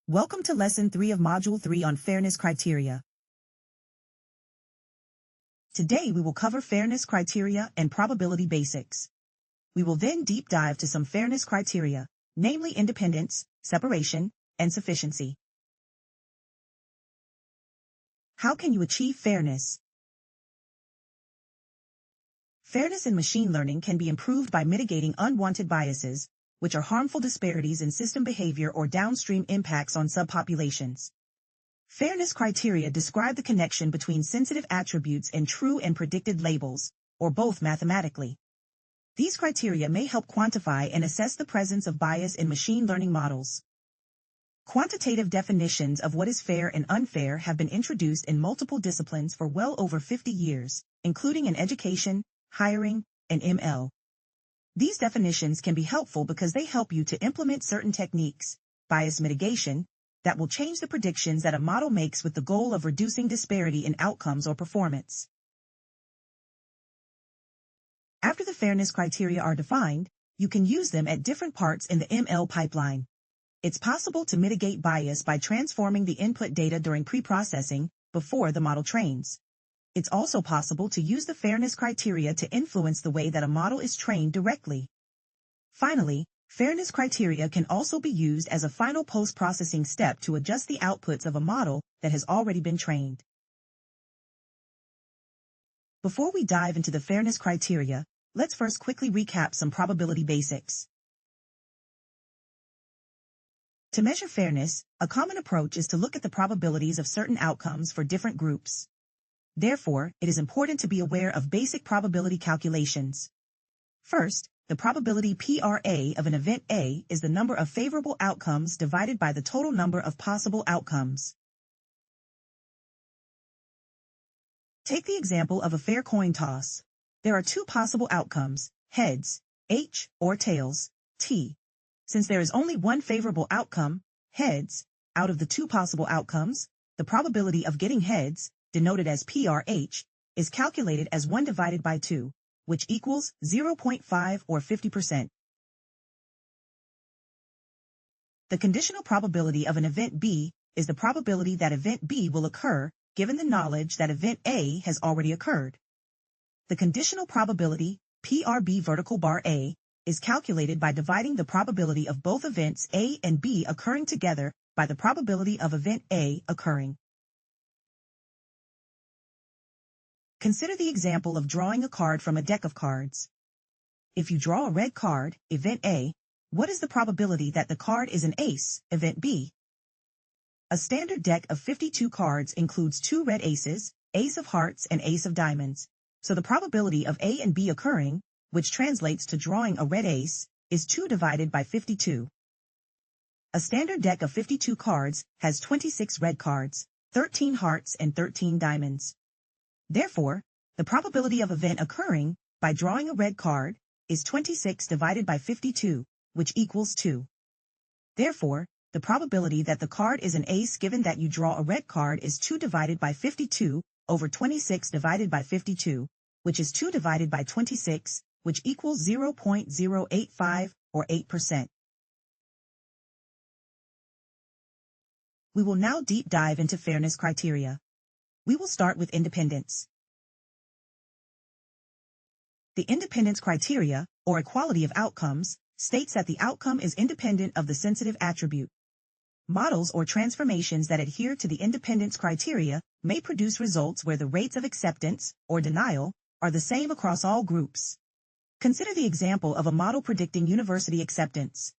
Welcome to Lesson 3 of Module 3 on Fairness Criteria. Today we will cover fairness criteria and probability basics. We will then deep dive to some fairness criteria, namely independence, separation, and sufficiency. How can you achieve fairness? Fairness in machine learning can be improved by mitigating unwanted biases, which are harmful disparities in system behavior or downstream impacts on subpopulations. Fairness criteria describe the connection between sensitive attributes and true and predicted labels, or both mathematically. These criteria may help quantify and assess the presence of bias in machine learning models. Quantitative definitions of what is fair and unfair have been introduced in multiple disciplines for well over 50 years, including in education, hiring, and ML. These definitions can be helpful because they help you to implement certain techniques, bias mitigation, that will change the predictions that a model makes with the goal of reducing disparity in outcomes or performance. After the fairness criteria are defined, you can use them at different parts in the ML pipeline. It's possible to mitigate bias by transforming the input data during pre-processing, before the model trains. It's also possible to use the fairness criteria to influence the way that a model is trained directly. Finally, fairness criteria can also be used as a final post-processing step to adjust the outputs of a model that has already been trained. Before we dive into the fairness criteria, let's first quickly recap some probability basics. To measure fairness, a common approach is to look at the probabilities of certain outcomes for different groups. Therefore, it is important to be aware of basic probability calculations. First, the probability PRA of an event A is the number of favorable outcomes divided by the total number of possible outcomes. Take the example of a fair coin toss. There are two possible outcomes, heads, H, or tails, T. Since there is only one favorable outcome, heads, out of the two possible outcomes, the probability of getting heads, denoted as PRH, is calculated as 1 divided by 2, which equals 0.5 or 50%. The conditional probability of an event B is the probability that event B will occur, given the knowledge that event A has already occurred. The conditional probability, PRB vertical bar A, is calculated by dividing the probability of both events A and B occurring together by the probability of event A occurring. Consider the example of drawing a card from a deck of cards. If you draw a red card, event A, what is the probability that the card is an ace, event B? A standard deck of 52 cards includes 2 red aces, ace of hearts and ace of diamonds, so the probability of A and B occurring, which translates to drawing a red ace, is 2 divided by 52. A standard deck of 52 cards has 26 red cards, 13 hearts and 13 diamonds. Therefore, the probability of event occurring, by drawing a red card, is 26 divided by 52, which equals 2. Therefore, the probability that the card is an ace given that you draw a red card is 2 divided by 52 over 26 divided by 52, which is 2 divided by 26, which equals 0.085 or 8%. We will now deep dive into fairness criteria. We will start with independence. The independence criteria, or equality of outcomes, states that the outcome is independent of the sensitive attribute. Models or transformations that adhere to the independence criteria may produce results where the rates of acceptance, or denial, are the same across all groups. Consider the example of a model predicting university acceptance.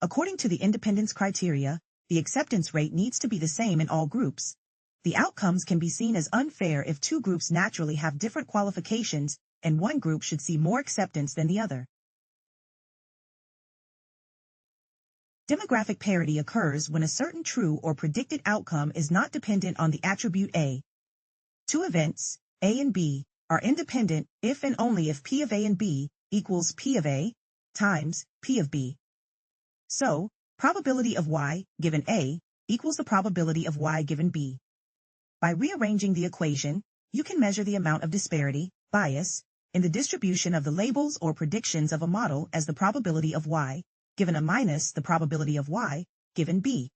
According to the independence criteria, the acceptance rate needs to be the same in all groups. The outcomes can be seen as unfair if two groups naturally have different qualifications and one group should see more acceptance than the other. Demographic parity occurs when a certain true or predicted outcome is not dependent on the attribute A. Two events, A and B, are independent if and only if P of A and B equals P of A times P of B. So, probability of Y given A equals the probability of Y given B. By rearranging the equation, you can measure the amount of disparity, bias, in the distribution of the labels or predictions of a model as the probability of Y, given A minus the probability of Y, given B.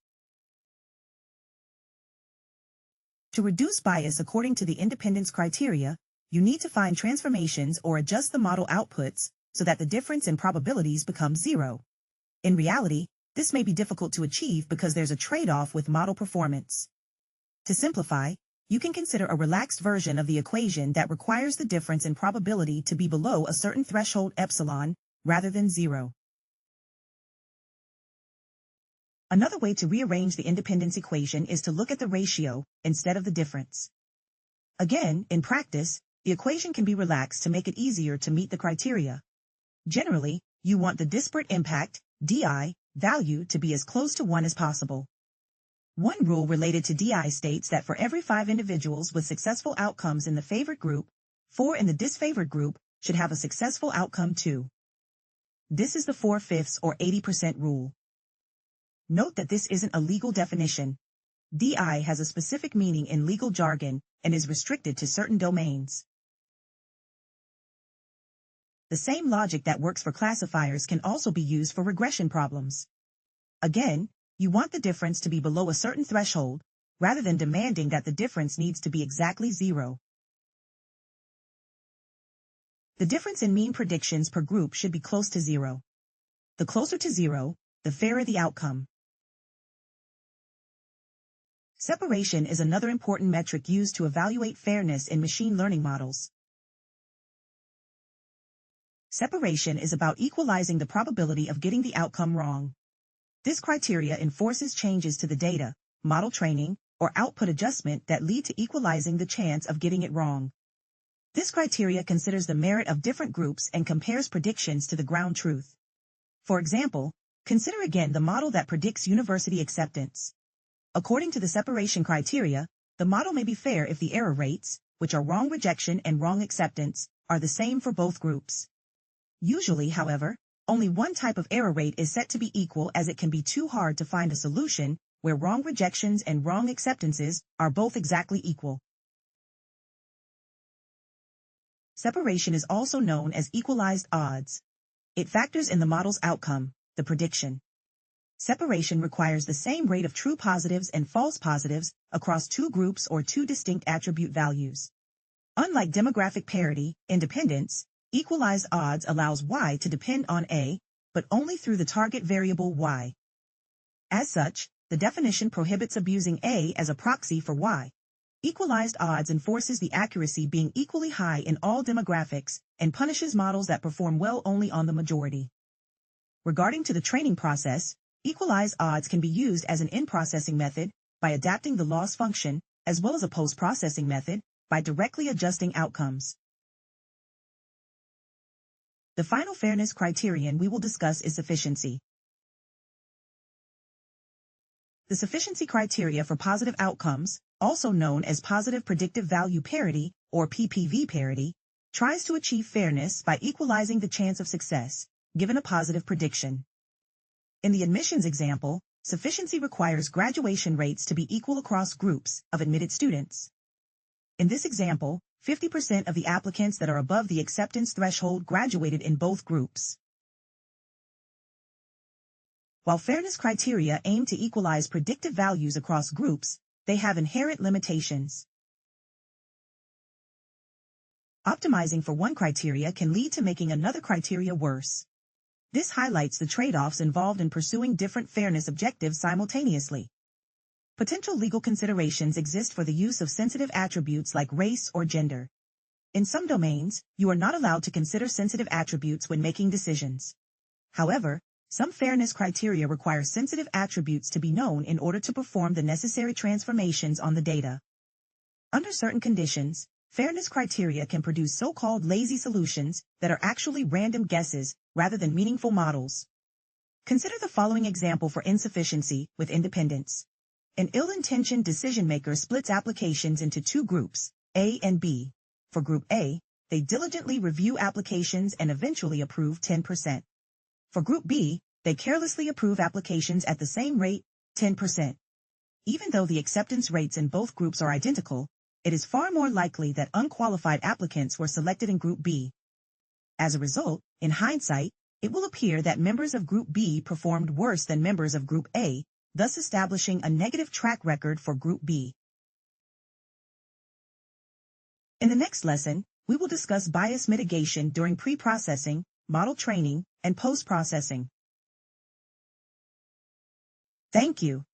To reduce bias according to the independence criteria, you need to find transformations or adjust the model outputs so that the difference in probabilities becomes zero. In reality, this may be difficult to achieve because there's a trade-off with model performance. To simplify, you can consider a relaxed version of the equation that requires the difference in probability to be below a certain threshold epsilon rather than zero. Another way to rearrange the independence equation is to look at the ratio instead of the difference. Again, in practice, the equation can be relaxed to make it easier to meet the criteria. Generally, you want the disparate impact, DI, value to be as close to 1 as possible. One rule related to DI states that for every 5 individuals with successful outcomes in the favored group, 4 in the disfavored group should have a successful outcome too. This is the 4/5 or 80% rule. Note that this isn't a legal definition. DI has a specific meaning in legal jargon and is restricted to certain domains. The same logic that works for classifiers can also be used for regression problems. Again, you want the difference to be below a certain threshold, rather than demanding that the difference needs to be exactly zero. The difference in mean predictions per group should be close to zero. The closer to zero, the fairer the outcome. Separation is another important metric used to evaluate fairness in machine learning models. Separation is about equalizing the probability of getting the outcome wrong. This criteria enforces changes to the data, model training, or output adjustment that lead to equalizing the chance of getting it wrong. This criteria considers the merit of different groups and compares predictions to the ground truth. For example, consider again the model that predicts university acceptance. According to the separation criteria, the model may be fair if the error rates, which are wrong rejection and wrong acceptance, are the same for both groups. Usually, however, only one type of error rate is set to be equal, as it can be too hard to find a solution where wrong rejections and wrong acceptances are both exactly equal. Separation is also known as equalized odds. It factors in the model's outcome, the prediction. Separation requires the same rate of true positives and false positives across two groups or two distinct attribute values. Unlike demographic parity, independence, equalized odds allows Y to depend on A, but only through the target variable Y. As such, the definition prohibits abusing A as a proxy for Y. Equalized odds enforces the accuracy being equally high in all demographics and punishes models that perform well only on the majority. Regarding to the training process, equalized odds can be used as an in-processing method by adapting the loss function, as well as a post-processing method by directly adjusting outcomes. The final fairness criterion we will discuss is sufficiency. The sufficiency criteria for positive outcomes, also known as positive predictive value parity or PPV parity, tries to achieve fairness by equalizing the chance of success, given a positive prediction. In the admissions example, sufficiency requires graduation rates to be equal across groups of admitted students. In this example, 50% of the applicants that are above the acceptance threshold graduated in both groups. While fairness criteria aim to equalize predictive values across groups, they have inherent limitations. Optimizing for one criteria can lead to making another criteria worse. This highlights the trade-offs involved in pursuing different fairness objectives simultaneously. Potential legal considerations exist for the use of sensitive attributes like race or gender. In some domains, you are not allowed to consider sensitive attributes when making decisions. However, some fairness criteria require sensitive attributes to be known in order to perform the necessary transformations on the data. Under certain conditions, fairness criteria can produce so-called lazy solutions that are actually random guesses rather than meaningful models. Consider the following example for insufficiency with independence. An ill-intentioned decision-maker splits applications into two groups, A and B. For Group A, they diligently review applications and eventually approve 10%. For Group B, they carelessly approve applications at the same rate, 10%. Even though the acceptance rates in both groups are identical, it is far more likely that unqualified applicants were selected in Group B. As a result, in hindsight, it will appear that members of Group B performed worse than members of Group A, thus establishing a negative track record for Group B. In the next lesson, we will discuss bias mitigation during pre-processing, model training, and post-processing. Thank you.